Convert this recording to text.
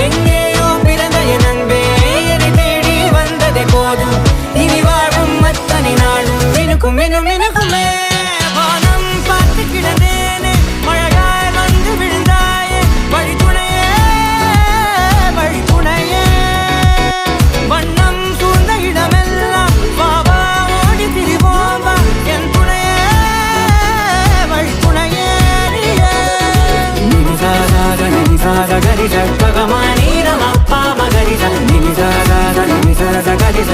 எங்கேயோ பிறந்த என் அன்பே என்னை தேடி வந்ததே போதும் இனி வாழும் அத்தனை நாளும் மினுக்கும் மினும் மினுக்குமே வானம் பார்த்து கிடந்தேனே மழையாய் வந்து விழுந்தாயே வழித்துணையே வழித்துணையே வண்ணம் சூழ்ந்த இடமெல்லாம் வாவா ஓடி திரிவோம் வா என் துணையே வழித்துணையே நினிசாத நினிசாத கரிச பகமானி ரமப்பா மகரிச நினிசாத நினிசாத கரிச